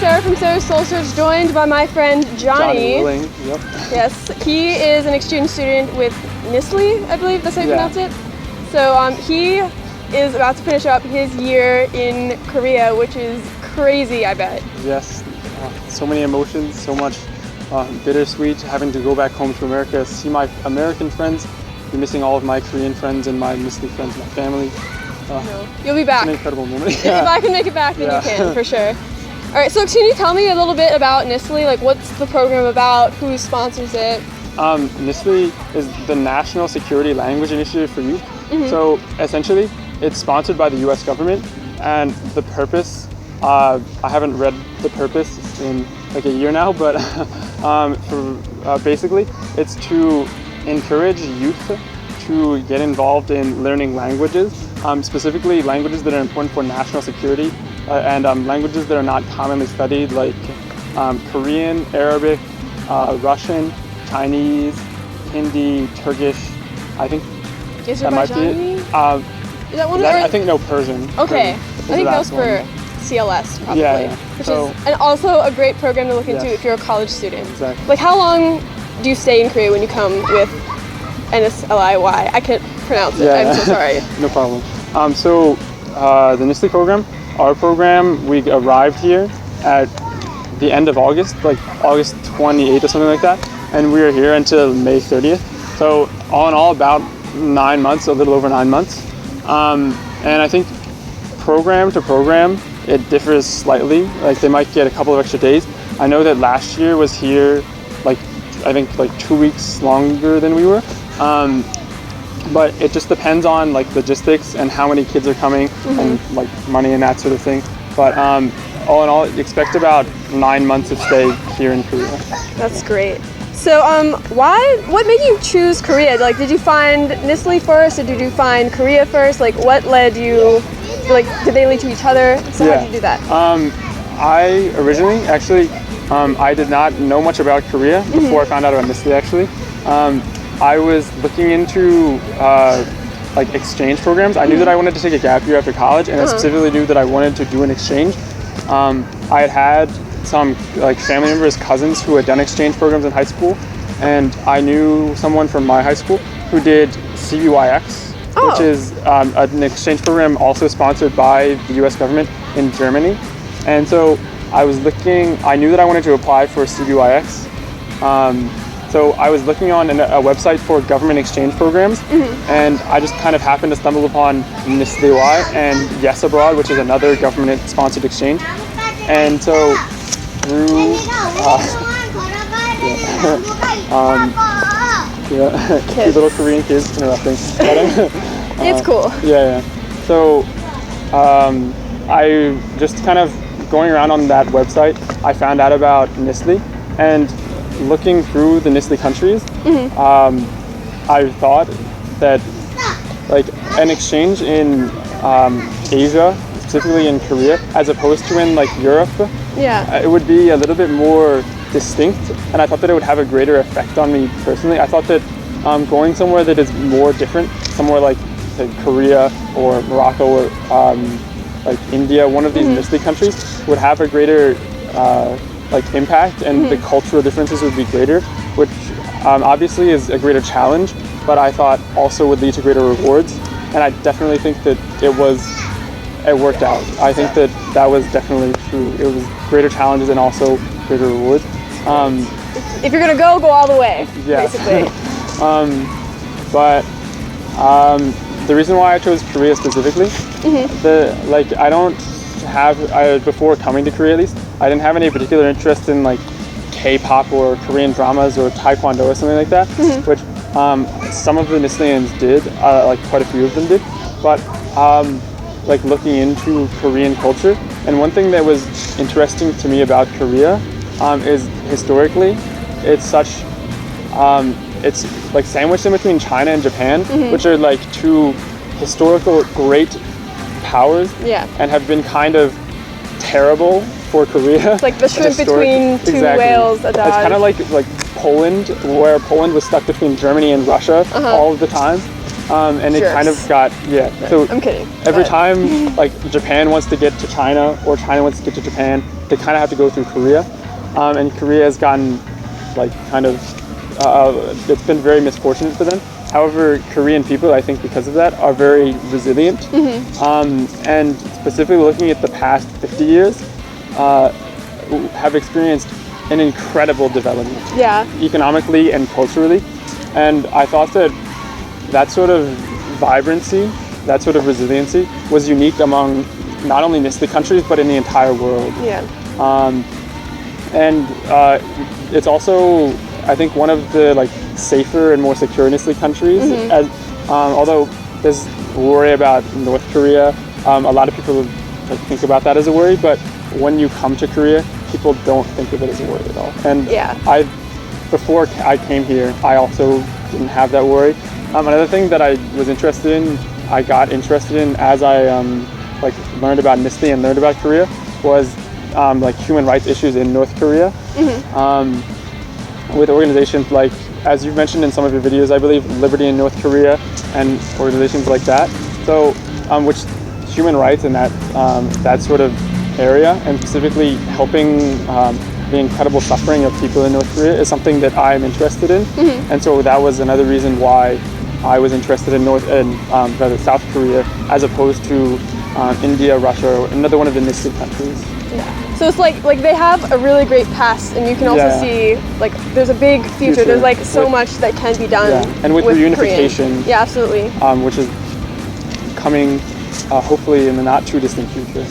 Sarah from Sarah's Soul Search, joined by my friend Johnny. Willing, yep. Yes, he is an exchange student with NSLI-Y, I believe that's how you pronounce it. So he is about to finish up his year in Korea, which is crazy, I bet. Yes, so many emotions, so much bittersweet, having to go back home to America, see my American friends, be missing all of my Korean friends and my NSLI friends, my family. You'll be back. It's an incredible moment. If I can make it back, then you can, for sure. All right, so can you tell me a little bit about NSLI-Y? Like, what's the program about? Who sponsors it? NSLI-Y is the National Security Language Initiative for Youth. So essentially, it's sponsored by the U.S. government, and the purpose, I haven't read the purpose in like a year now, but basically, it's to encourage youth to get involved in learning languages, specifically languages that are important for national security, and languages that are not commonly studied, like Korean, Arabic, Russian, Chinese, Hindi, Turkish. I think that might be it. Is that one? I think no, Persian. Okay, Persian I think that was for CLS probably. Yeah. Which is and also a great program to look into if you're a college student. Exactly. Like, how long do you stay in Korea when you come with NSLI-Y? I can't pronounce it. I'm so sorry. No problem. So the NSLI program, our program, we arrived here at the end of August, like August 28th or something like that, and we were here until May 30th. So all in all, about 9 months, a little over 9 months. And I think program to program, it differs slightly. Like, they might get a couple of extra days. I know that last year was here, like, I think like 2 weeks longer than we were. But it just depends on like logistics and how many kids are coming and like money and that sort of thing. But all in all, expect about 9 months of stay here in Korea. That's great. So what made you choose Korea? Like, did you find NSLI first, or did you find Korea first? Like, what led you, like, did they lead to each other? So how did you do that? I originally, actually, I did not know much about Korea before I found out about NSLI, actually. I was looking into like exchange programs. I knew that I wanted to take a gap year after college, and I specifically knew that I wanted to do an exchange. I had some like family members, cousins who had done exchange programs in high school, and I knew someone from my high school who did CBYX, which is an exchange program also sponsored by the U.S. government in Germany. And so I was looking. I knew that I wanted to apply for CBYX. So I was looking on a website for government exchange programs, and I just kind of happened to stumble upon NSLI-Y and Yes Abroad, which is another government-sponsored exchange. And so through cute little Korean kids interrupting. It's cool. So I just kind of going around on that website, I found out about NSLI, and looking through the NSLI countries, I thought that like an exchange in Asia, specifically in Korea, as opposed to in like Europe, it would be a little bit more distinct, and I thought that it would have a greater effect on me personally. I thought that going somewhere that is more different, somewhere like say, Korea or Morocco or like India, one of these NSLI countries, would have a greater like impact, and the cultural differences would be greater, which obviously is a greater challenge, but I thought also would lead to greater rewards. And I definitely think that it worked out. I think that was definitely true. It was greater challenges and also greater rewards. If you're gonna go all the way, basically. But the reason why I chose Korea specifically, before coming to Korea at least, I didn't have any particular interest in like K-pop or Korean dramas or Taekwondo or something like that, which some of the NSLIans did, like quite a few of them did. But like looking into Korean culture, and one thing that was interesting to me about Korea is historically, it's like sandwiched in between China and Japan, which are like two historical great powers, and have been kind of terrible for Korea. It's like the shrimp between two whales. It's kind of like Poland, where Poland was stuck between Germany and Russia all of the time. and it kind of Jerks. got So I'm kidding. every but- time like Japan wants to get to China or China wants to get to Japan, they kind of have to go through Korea, and Korea has gotten like kind of it's been very misfortunate for them. However, Korean people, I think because of that, are very resilient, and specifically looking at the past 50 years, have experienced an incredible development Yeah. economically and culturally, and I thought that sort of vibrancy, that sort of resiliency was unique among not only NSLI countries but in the entire world. Yeah. And it's also, I think, one of the like safer and more secure NSLI countries. As although there's worry about North Korea, a lot of people like, think about that as a worry. But when you come to Korea, people don't think of it as a worry at all. And Yeah. before I came here, I also didn't have that worry. Another thing that I was interested in, I got interested in as I like learned about NSLI and learned about Korea, was like human rights issues in North Korea, with organizations like, as you've mentioned in some of your videos, I believe Liberty in North Korea and organizations like that. So, which human rights in that sort of area, and specifically helping the incredible suffering of people in North Korea, is something that I'm interested in. And so that was another reason why I was interested in rather South Korea, as opposed to India, Russia, or another one of the NSLI countries. Yeah. So it's like they have a really great past, and you can also Yeah. see like there's a big future. There's like so With- much that can be done. Yeah. And with Korean. reunification. Yeah, absolutely. Which is coming hopefully in the not too distant future.